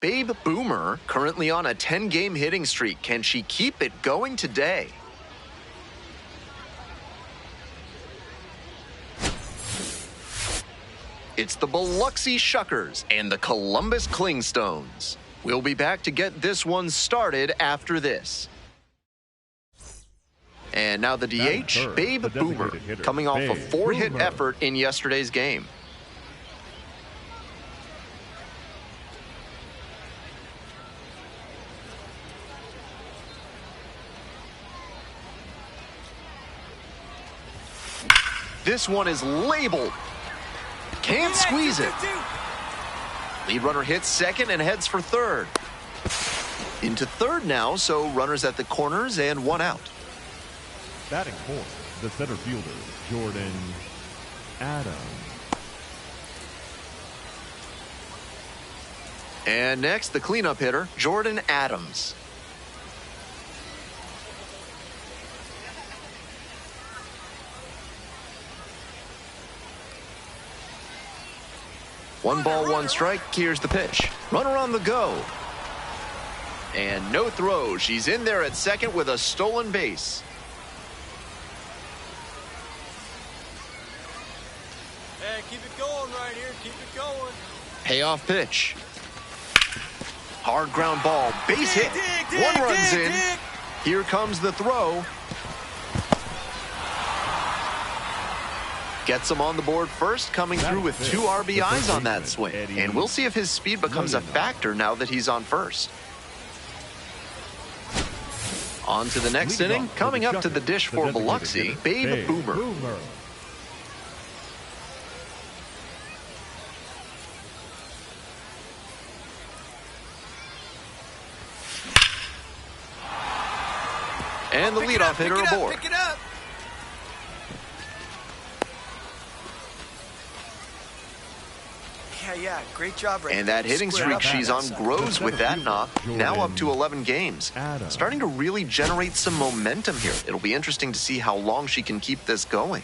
Babe Boomer, currently on a 10-game hitting streak. Can she keep it going today? It's the Biloxi Shuckers and the Columbus Clingstones. We'll be back to get this one started after this. And now the DH, Babe Boomer, coming off a 4-hit effort in yesterday's game. This one is labeled. Can't squeeze it. Lead runner hits second and heads for third. Into third now, so runners at the corners and one out. Batting fourth, the center fielder, Jordan Adams. And next, the cleanup hitter, Jordan Adams. One ball, one strike. Here's the pitch. Runner on the go. And no throw. She's in there at second with a stolen base. Hey, keep it going right here. Keep it going. Payoff pitch. Hard ground ball. Base hit. One run's in. Here comes the throw. Gets him on the board first, coming through with 2 RBIs on that swing. And we'll see if his speed becomes a factor now that he's on first. On to the next inning. Coming up to the dish for Biloxi, Babe Boomer. And the leadoff hitter aboard. Pick it up. Yeah, great job right And that hitting streak she's on grows with that knock, now up to 11 games. Starting to really generate some momentum here. It'll be interesting to see how long she can keep this going.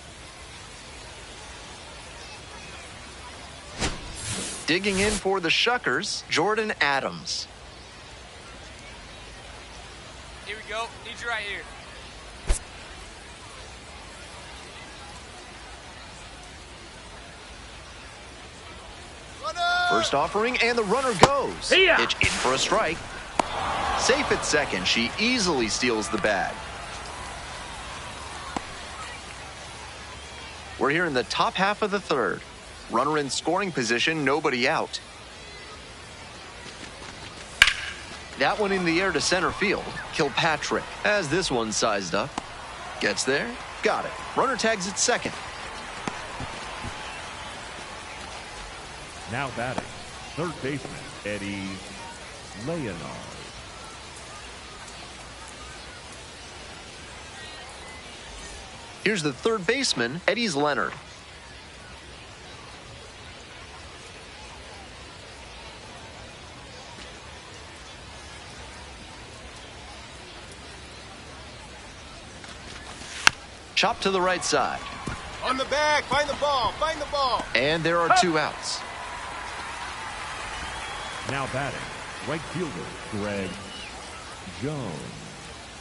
Digging in for the Shuckers, Jordan Adams. Here we go. Need you right here. First offering, and the runner goes. Pitch in for a strike. Safe at second. She easily steals the bag. We're here in the top half of the third. Runner in scoring position, nobody out. That one in the air to center field. Kilpatrick has this one sized up. Gets there. Got it. Runner tags at second. Now batting, third baseman, Eddie Leonard. Here's the third baseman, Eddie Leonard. Chop to the right side. On the back. Find the ball. Find the ball. And there are 2 outs. Now batting, right fielder, Greg Jones.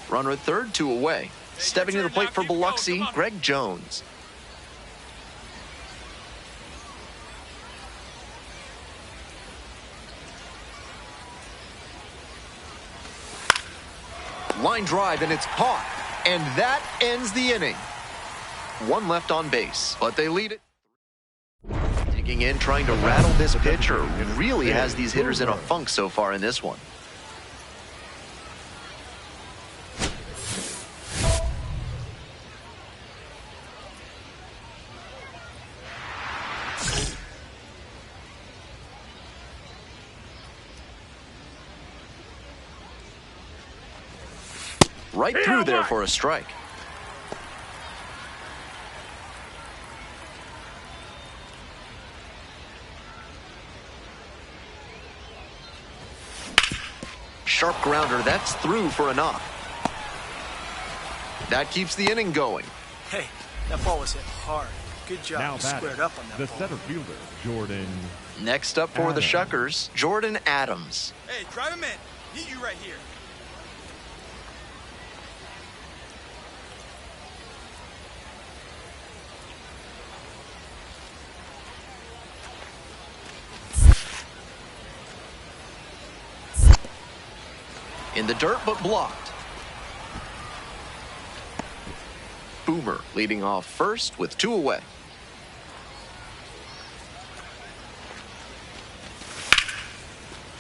Runner at third, 2 away. Stepping to the plate for Biloxi, Greg Jones. Line drive, and it's caught. And that ends the inning. 1 left on base, but they lead it. Digging in, trying to rattle this pitcher. Really has these hitters in a funk so far in this one. Right through there for a strike. Sharp grounder, that's through for a knock. That keeps the inning going. Hey, that ball was hit hard. Good job. Now You squared up on that the ball. center fielder, Jordan. Next up for the Adams. Shuckers, Jordan Adams. Hey, drive him in. Need you right here. In the dirt, but blocked. Boomer leading off first with 2 away.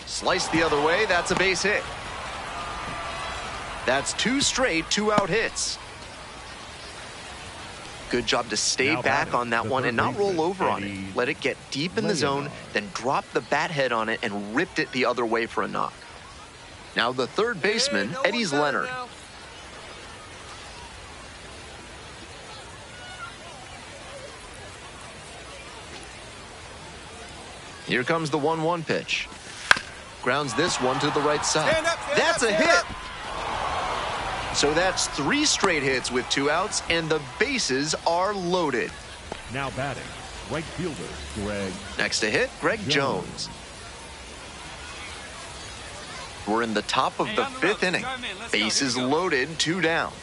Sliced the other way, that's a base hit. That's 2 straight 2-out hits. Good job to stay Now back batting, on that the one third and not roll baseman, over on Eddie it. Let it get deep in the zone, then drop the bat head on it and ripped it the other way for a knock. Now the third baseman, Hey, no Eddie's one better Leonard. now. Here comes the 1-1 pitch. Grounds this one to the right side. Stand up, stand That's up, a stand hit. up. So that's 3 straight hits with 2 outs, and the bases are loaded. Now batting, right fielder, Greg. Next to hit, Greg Jones. We're in the top of Hey, the on the 5th ropes. inning. Drive 'em in. Let's go. Here Bases we go. loaded, 2 down.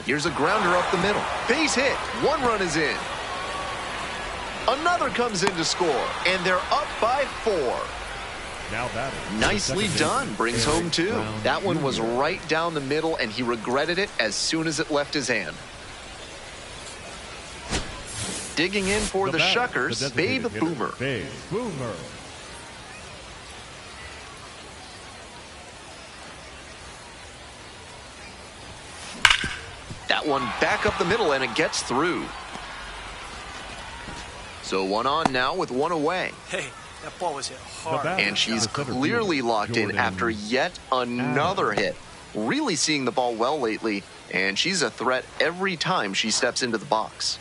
Here's a grounder up the middle. Base hit. 1 run is in. Another comes in to score, and they're up by 4. Now batting. Nicely done. Brings home 2. That one was right down the middle, and he regretted it as soon as it left his hand. Digging in for the Shuckers, Babe Boomer. Babe Boomer. That one back up the middle, and it gets through. So 1 on now with 1 away. Hey, that ball was hit hard. batter. And she's The center clearly fielder, locked in Jordan after yet another hit. Really seeing the ball well lately, and she's a threat every time she steps into the box.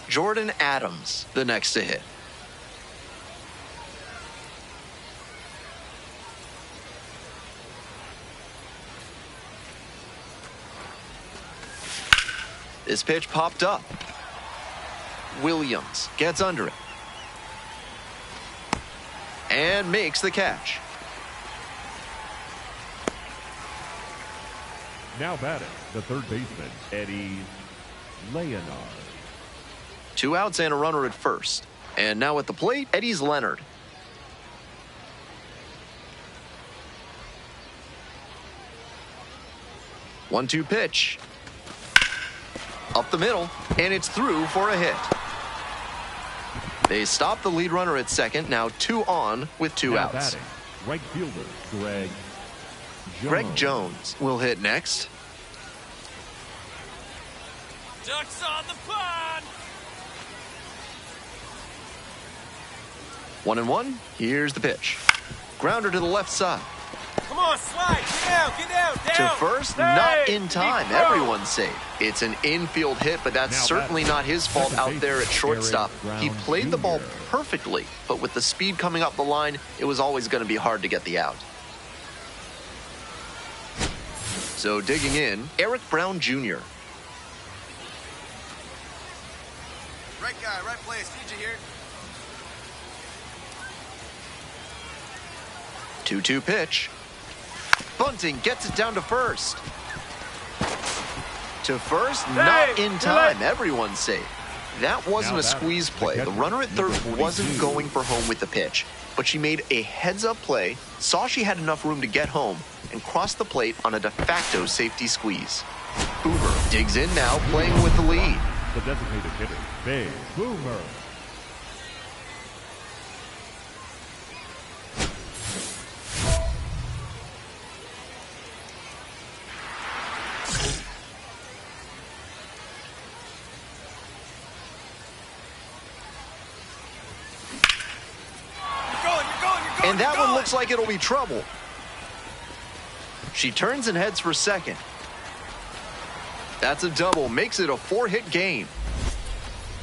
Jordan Adams, the next to hit. This pitch popped up. Williams gets under it and makes the catch. Now batting, the third baseman, Eddie Leonard. 2 outs and a runner at first. And now at the plate, Eddie's Leonard. One-two pitch. Up the middle, and it's through for a hit. They stop the lead runner at second, now 2 on with 2 Now outs. batting, right fielder, Greg Jones. Greg Jones will hit next. Ducks on the pond. 1-1. Here's the pitch. Grounder to the left side. Come on, slide. Get down, To first, not in time. Everyone's safe. It's an infield hit, but that's Now certainly batting, not his fault second out baseman, there at shortstop. Aaron He Brown played the ball Jr. perfectly, but with the speed coming up the line, it was always going to be hard to get the out. So digging in, Eric Brown Jr. Right guy, right place. Need you here. 2-2 pitch. Bunting gets it down to first. To first, not in time. Everyone's safe. That wasn't Now a batting, squeeze play. the The runner at third catcher, wasn't 42. going for home with the pitch, but she made a heads-up play, saw she had enough room to get home, and crossed the plate on a de facto safety squeeze. Boomer digs in now, playing with the lead. The designated hitter, Babe Boomer. And that one looks like it'll be trouble. She turns and heads for second. That's a double, makes it a 4-hit game.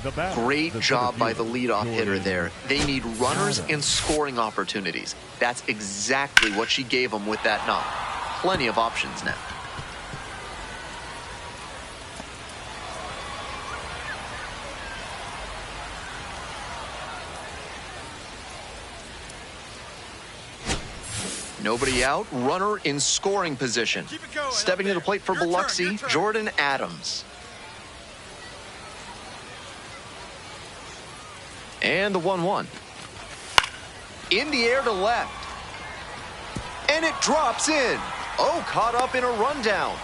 The batter, Great the job center by the fielder, leadoff hitter Jordan there. They need runners Adams. and scoring opportunities. That's exactly what she gave them with that knock. Plenty of options now. Nobody out, runner in scoring position. Keep it going. Stepping to the plate for Your turn, Biloxi, your turn. Jordan Adams. And the 1-1. In the air to left. And it drops in. Oh, caught up in a rundown.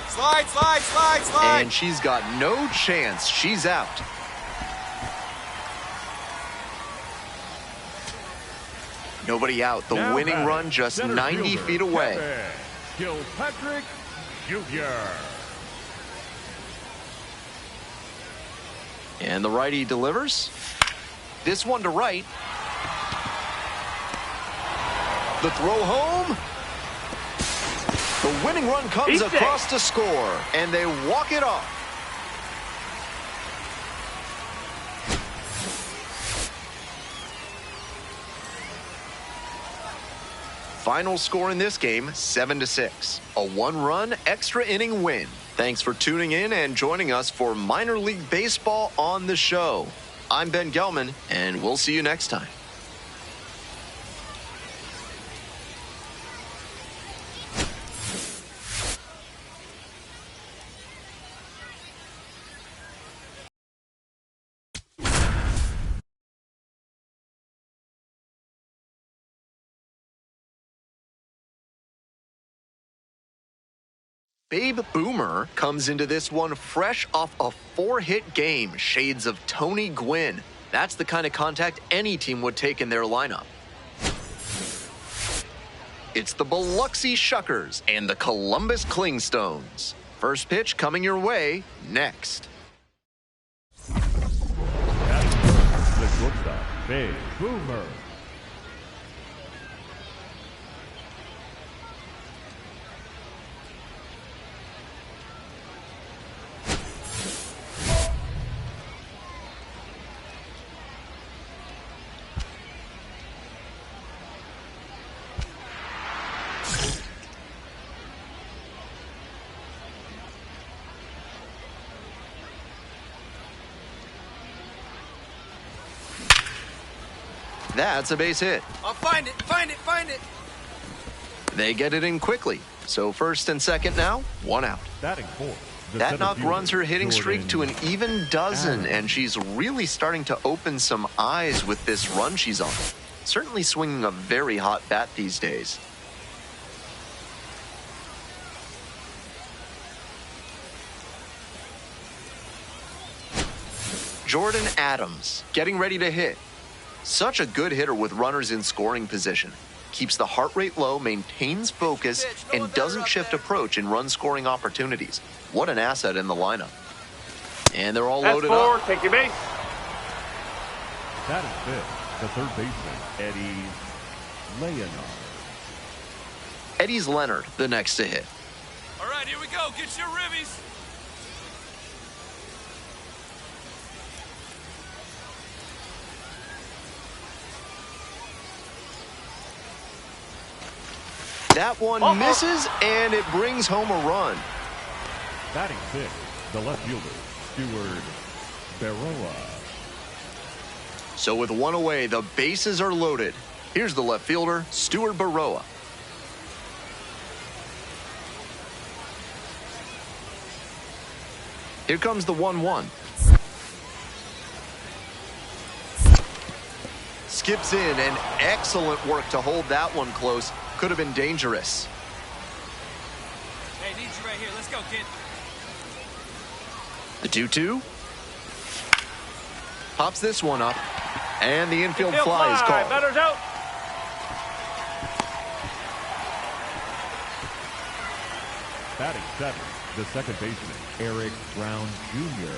Slide, slide, slide, slide. And she's got no chance. She's out. Nobody out. The Now winning batting, run just center 90 fielder, feet away. Kevin Gilpatrick Jr. And the righty delivers. This one to right. The throw home. The winning run comes across to score, and they walk it off. Final score in this game, 7-6. A one-run extra inning win. Thanks for tuning in and joining us for Minor League Baseball on the show. I'm Ben Gelman, and we'll see you next time. Babe Boomer comes into this one fresh off a 4-hit game, shades of Tony Gwynn. That's the kind of contact any team would take in their lineup. It's the Biloxi Shuckers and the Columbus Clingstones. First pitch coming your way next. That's the shortstop, Babe Boomer. That's a base hit. I'll find it, find it, find it. They get it in quickly. So first and second now, one out. Batting fourth. That knock runs her hitting streak to an even dozen, and she's really starting to open some eyes with this run she's on. Certainly swinging a very hot bat these days. Jordan Adams getting ready to hit. Such a good hitter with runners in scoring position. Keeps the heart rate low, maintains focus, and doesn't shift approach in run-scoring opportunities. What an asset in the lineup. And they're all loaded up. Take your base. That is fifth, the third baseman, Eddie Leonard. Eddie's Leonard, the next to hit. All right, here we go. Get your ribbies. That one misses, and it brings home a run. Batting sixth, the left fielder, Stuart Baroa. So with one away, the bases are loaded. Here's the left fielder, Stuart Baroa. Here comes the 1-1. Skips in, and excellent work to hold that one close. Could have been dangerous. Hey, need you right here. Let's go, kid. The 2-2. Pops this one up. And the infield fly is called. Batter's out. Batting seventh, the second baseman, Eric Brown Jr.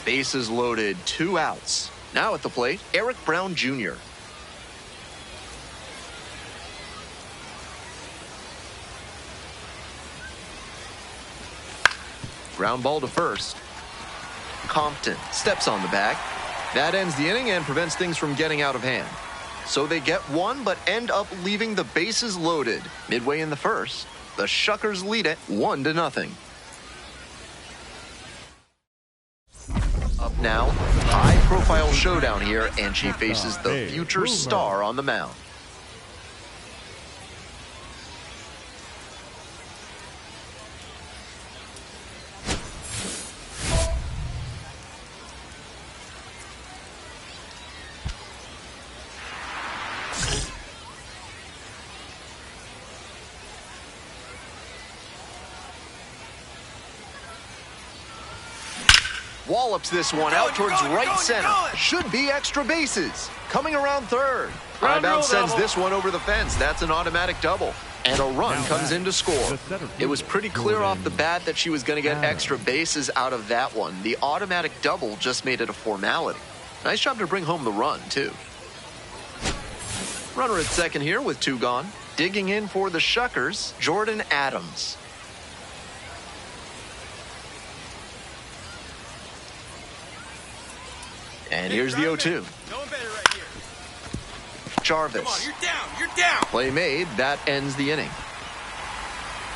Bases loaded, 2 outs. Now at the plate, Eric Brown Jr. Ground ball to first. Compton steps on the bag. That ends the inning and prevents things from getting out of hand. So they get one, but end up leaving the bases loaded. Midway in the first, the Shuckers lead it 1-0. Up now, High-profile showdown here, and she faces the future star on the mound. Wallops this one out towards right center. Should be extra bases. Coming around third. Ground sends this one over the fence. That's an automatic double. And a run comes in to score. It was pretty clear off the bat that she was going to get extra bases out of that one. The automatic double just made it a formality. Nice job to bring home the run, too. Runner at second here with 2 gone. Digging in for the Shuckers, Jordan Adams. And here's the 0-2. Jarvis. Come on, you're down. Play made. That ends the inning.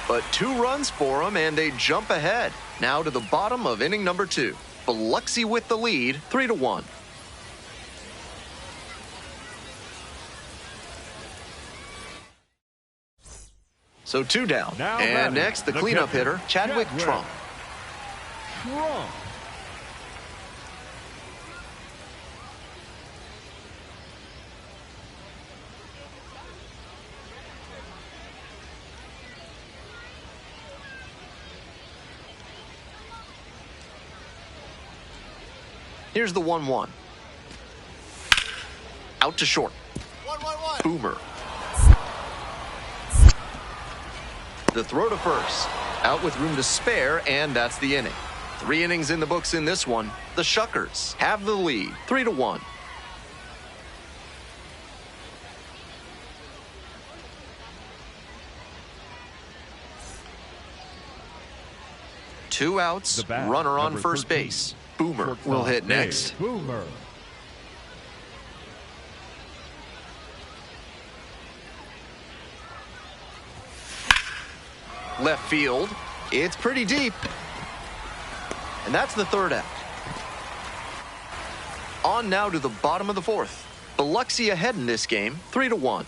But 2 runs for them, and they jump ahead. Now to the bottom of inning number 2. Biloxi with the lead, 3-1. So 2 down. And next, the cleanup hitter, Chadwick Trump. Here's the 1-1. Out to short. 1-1-1. Boomer. The throw to first. Out with room to spare, and that's the inning. 3 innings in the books in this one. The Shuckers have the lead, 3-1. Two outs, runner on first base. Boomer will hit next. Boomer. Left field. It's pretty deep. And that's the 3rd out. On now to the bottom of the 4th. Biloxi ahead in this game, 3-1.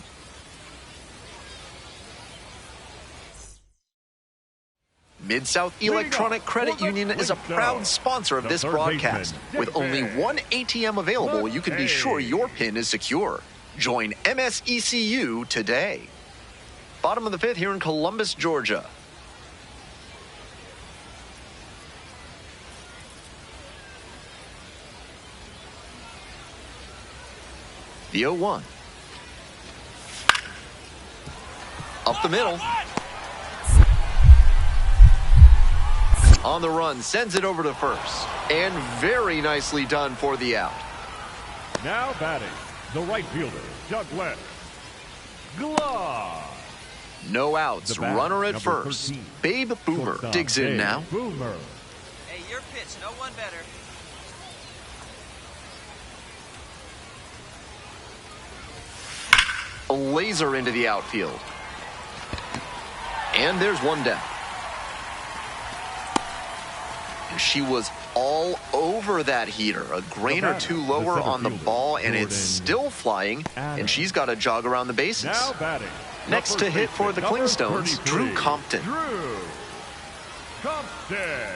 Mid-South Electronic Credit Union is a proud sponsor of this broadcast. With only 1 ATM available, you can be sure your PIN is secure. Join MSECU today. Bottom of the 5th here in Columbus, Georgia. The 0-1. Up the middle. On the run, sends it over to first. And very nicely done for the out. Now batting, the right fielder, Douglas Glove. No outs, runner at first. 13. Babe Boomer digs in now. Boomer. Hey, your pitch, no one better. A laser into the outfield. And there's one down. She was all over that heater. A grain or 2 lower on the ball, and it's still flying, and she's got to jog around the bases. Now batting. Next to hit for the Clingstones, Drew Compton. Drew Compton.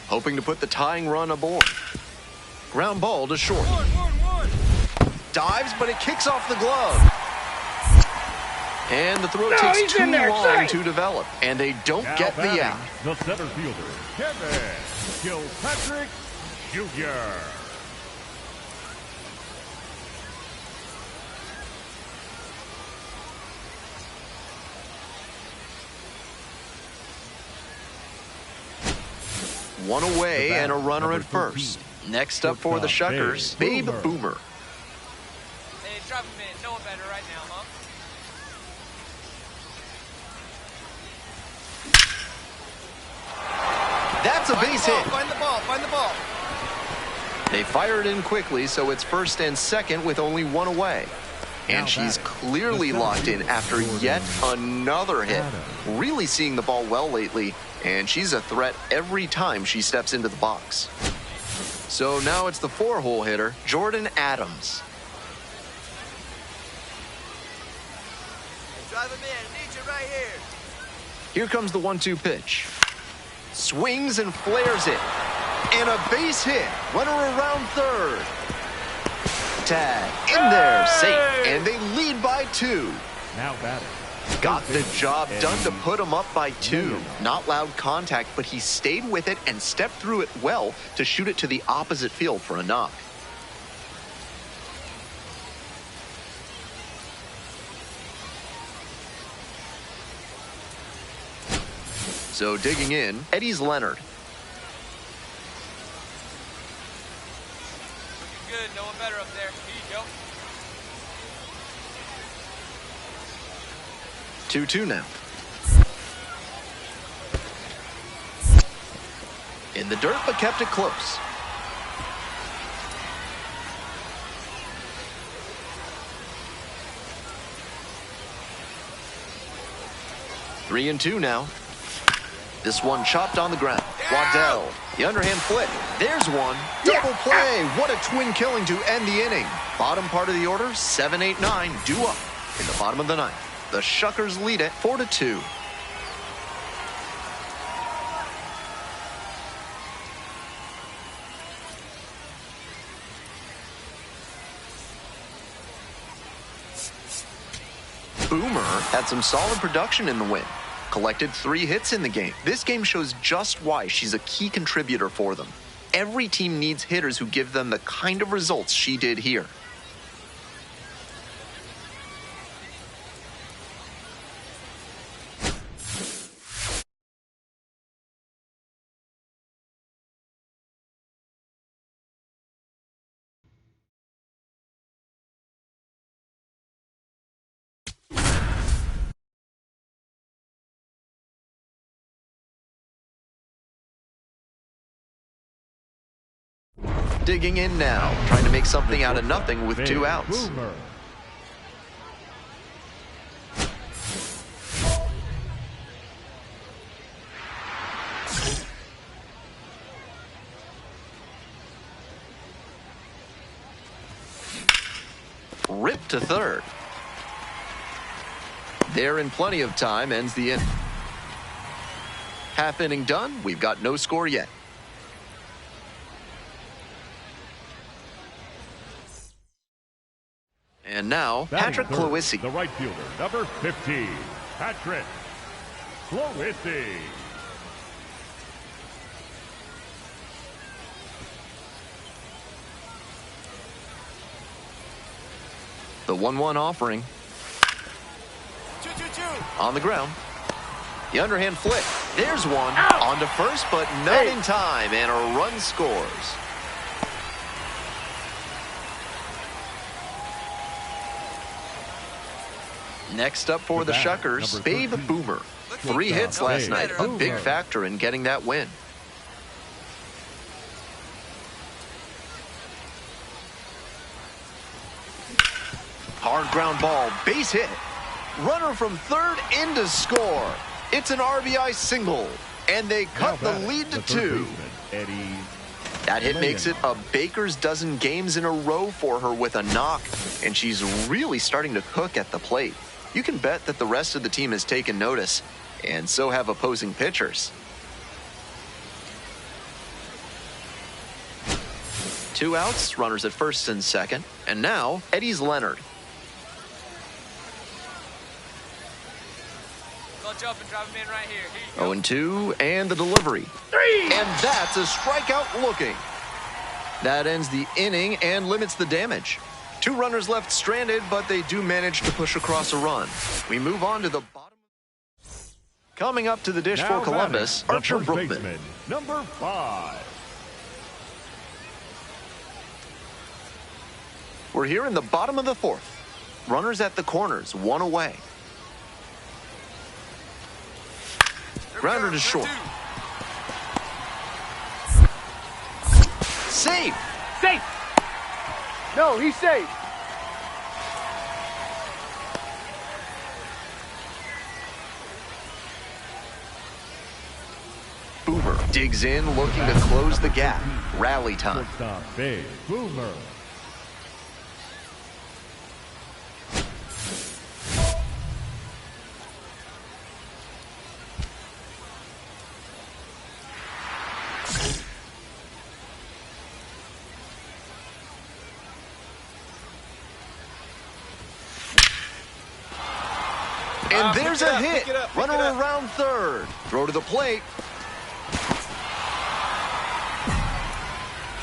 Hoping to put the tying run aboard. Ground ball to short. One. Dives, but it kicks off the glove. And the throw takes too long to develop, and they don't get the out. The center fielder, Kevin Kilpatrick Jr. One away and a runner at first. Next up for the Shuckers, Babe Boomer. Hey, drop him in. No one better right now, huh? That's a base hit. Find the ball. They fire it in quickly, so it's first and second with only one away. And she's clearly locked in after yet another hit. Really seeing the ball well lately, and she's a threat every time she steps into the box. So now it's the 4-hole hitter, Jordan Adams. Drive him in. Need you right here. Here comes the 1-2 pitch. Swings and flares it. And a base hit. Runner around third. Tag in there, safe, and they lead by 2. Now batting. Got the job done to put him up by 2. Not loud contact, but he stayed with it and stepped through it well to shoot it to the opposite field for a knock. So digging in, Eddie's Leonard. Looking good. No one better up there. Here you go. 2-2 now. In the dirt, but kept it close. Three and 2 now. This one chopped on the ground. Waddell, the underhand flip. There's one. Double play. What a twin killing to end the inning. Bottom part of the order, 7-8-9, due up in the bottom of the ninth. The Shuckers lead it 4-2. Boomer had some solid production in the win. Collected 3 hits in the game. This game shows just why she's a key contributor for them. Every team needs hitters who give them the kind of results she did here. Digging in now, trying to make something out of nothing with 2 outs. Boomer. Ripped to third. There in plenty of time, ends the inning. Half inning done, we've got no score yet. And now, Patrick Cloissy. The right fielder, number 15, Patrick Cloissy. The 1-1 offering. 2-2-2. On the ground. The underhand flip. There's one. On to first, but not in time, and a run scores. Next up for the Shuckers, Babe Boomer. 3 hits last night, a big factor in getting that win. Hard ground ball, base hit. Runner from third in to score. It's an RBI single, and they cut the lead to 2. That hit makes it a baker's dozen games in a row for her with a knock, and she's really starting to cook at the plate. You can bet that the rest of the team has taken notice, and so have opposing pitchers. 2 outs, runners at first and second, and now Eddie's Leonard. Jump and drive him in right here. 0-2, and the delivery. 3! And that's a strikeout looking. That ends the inning and limits the damage. 2 runners left stranded, but they do manage to push across a run. We move on to the bottom. Coming up to the dish for Columbus, Archer Brookman. Number 5. We're here in the bottom of the 4th. Runners at the corners, 1 away. Grounder to short. Safe. Safe. No, he's safe. Boomer digs in, looking to close the gap. Rally time. Shortstop, Babe Boomer. And there's a hit. Pick it up. Runner around third. Throw to the plate.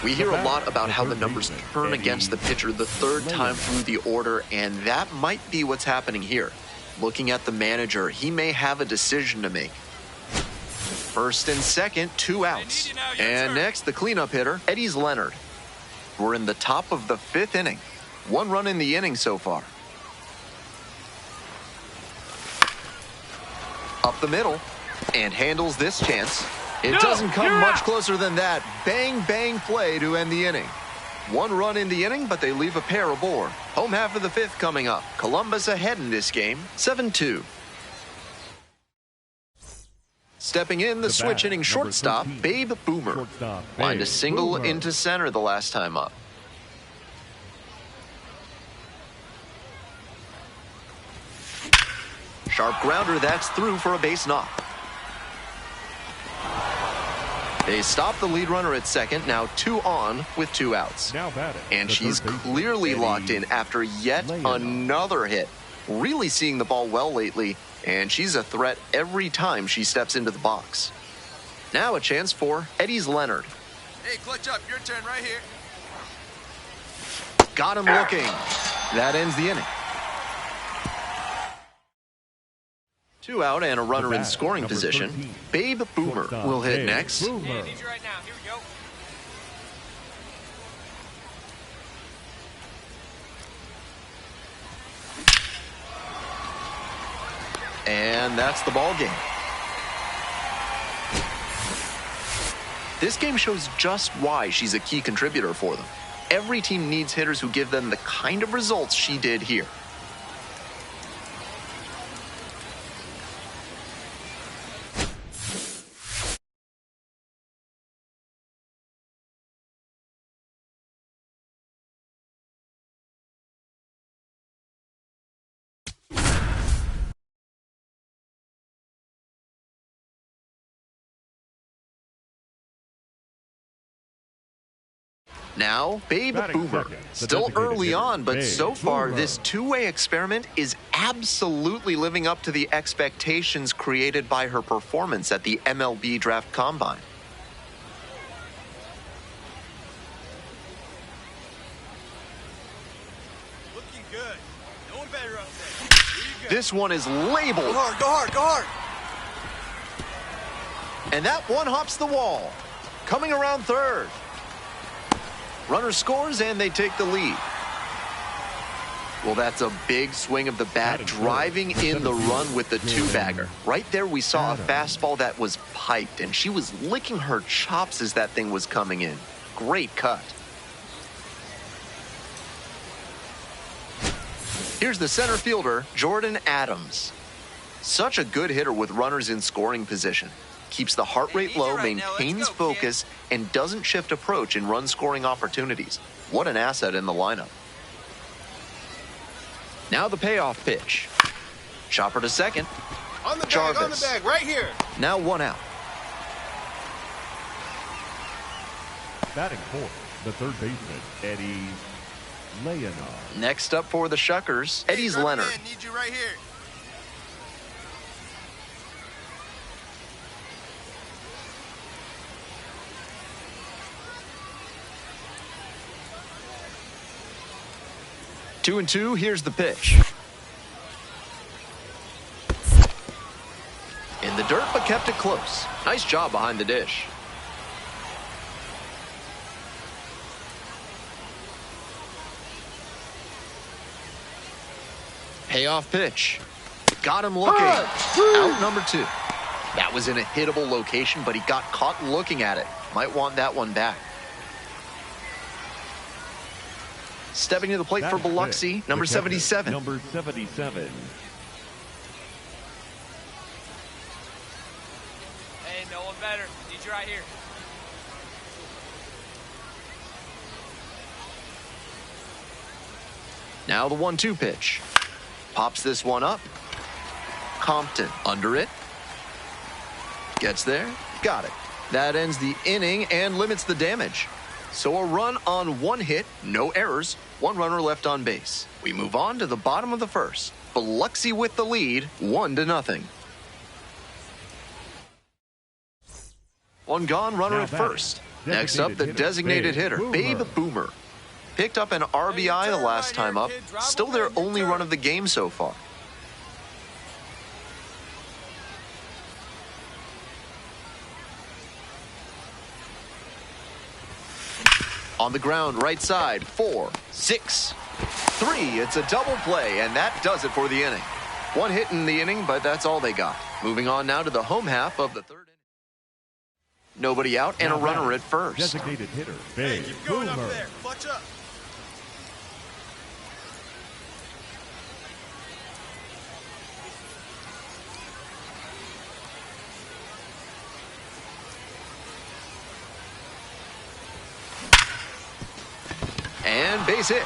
We hear a lot about how the numbers turn against the pitcher the third time through the order, and that might be what's happening here. Looking at the manager, he may have a decision to make. First and second, 2 outs. And next, the cleanup hitter, Eddie's Leonard. We're in the top of the 5th inning. 1 run in the inning so far. Up the middle, and handles this chance. It doesn't come much closer than that. Bang, bang play to end the inning. 1 run in the inning, but they leave a pair aboard. Home half of the 5th coming up. Columbus ahead in this game, 7-2. Stepping in, the switch inning shortstop, Babe Boomer. Lined a single into center the last time up. Sharp grounder, that's through for a base knock. They stop the lead runner at second, now 2 on with 2 outs. And she's clearly locked in after yet another hit. Really seeing the ball well lately, and she's a threat every time she steps into the box. Now a chance for Eddie's Leonard. Hey, clutch up. Your turn right here. Got him looking. That ends the inning. 2 out and a runner in scoring position. Babe Boomer will hit next. Hey, I need you right now. Here we go. And that's the ball game. This game shows just why she's a key contributor for them. Every team needs hitters who give them the kind of results she did here. Now, Babe Boomer. Still early on, but so far, this two-way experiment is absolutely living up to the expectations created by her performance at the MLB Draft Combine. Looking good. No one better up there. Here you go. This one is labeled. Go hard, go hard, go hard. And that one hops the wall. Coming around third. Runner scores, and they take the lead. Well, that's a big swing of the bat, driving in the run with the two-bagger. Right there, we saw a fastball that was piped, and she was licking her chops as that thing was coming in. Great cut. Here's the center fielder, Jordan Adams. Such a good hitter with runners in scoring position. Keeps the heart rate low, maintains focus, and doesn't shift approach in run-scoring opportunities. What an asset in the lineup. Now the payoff pitch. Chopper to second. On the Jarvis. bag, on the bag, right here. Now one out. Batting fourth, the third baseman, Eddie Leonard. Next up for the Shuckers, Eddie's Hey, Leonard. man, need you right here. 2-2, here's the pitch. In the dirt, but kept it close. Nice job behind the dish. Payoff pitch. Got him looking. Out number 2. That was in a hittable location, but he got caught looking at it. Might want that one back. Stepping to the plate for Biloxi, number 77. Number 77. Hey, no one better. Need you right here. Now the 1-2 pitch. Pops this one up. Compton under it. Gets there. Got it. That ends the inning and limits the damage. So a run on 1 hit, no errors, 1 runner left on base. We move on to the bottom of the first. Biloxi with the lead, 1-0. 1 gone, runner at first. Next up, the designated hitter, Babe Boomer. Picked up an RBI the last time up. Still their only run of the game so far. On the ground, right side, 4, 6, 3. It's a double play, and that does it for the inning. 1 hit in the inning, but that's all they got. Moving on now to the home half of the 3rd inning. Nobody out and a runner at first. Designated hitter, Babe Keep going Boomer. up there. Clutch up. And base hit.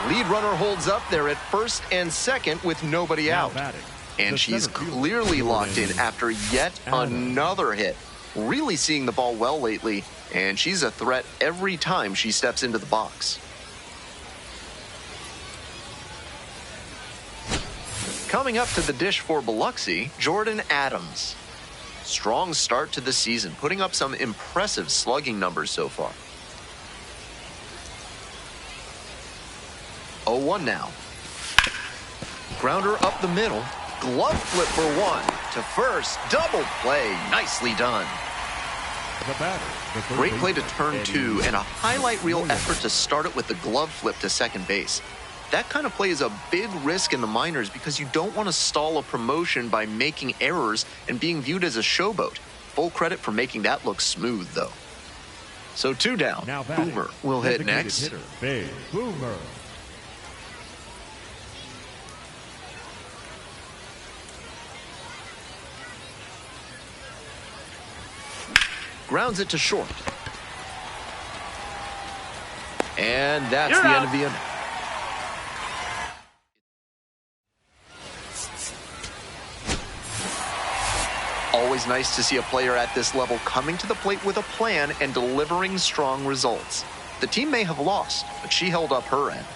Lead runner holds up there at first and second with nobody Now out. batting, And the she's center fielder, clearly locked in after yet another hit. Really seeing the ball well lately, and she's a threat every time she steps into the box. Coming up to the dish for Biloxi, Jordan Adams. Strong start to the season, putting up some impressive slugging numbers so far. 0-1 now. Grounder up the middle. Glove flip for 1 to first. Double play. Nicely done. the batter. The third Great play to baseman, turn Eddie 2 and a highlight reel Williams. effort to start it with the glove flip to second base. That kind of play is a big risk in the minors because you don't want to stall a promotion by making errors and being viewed as a showboat. Full credit for making that look smooth, though. So 2 down. Now batting, Boomer will hit designated next. hitter, Babe Boomer. Grounds it to short. And that's You're the out. end of the inning. Always nice to see a player at this level coming to the plate with a plan and delivering strong results. The team may have lost, but she held up her end.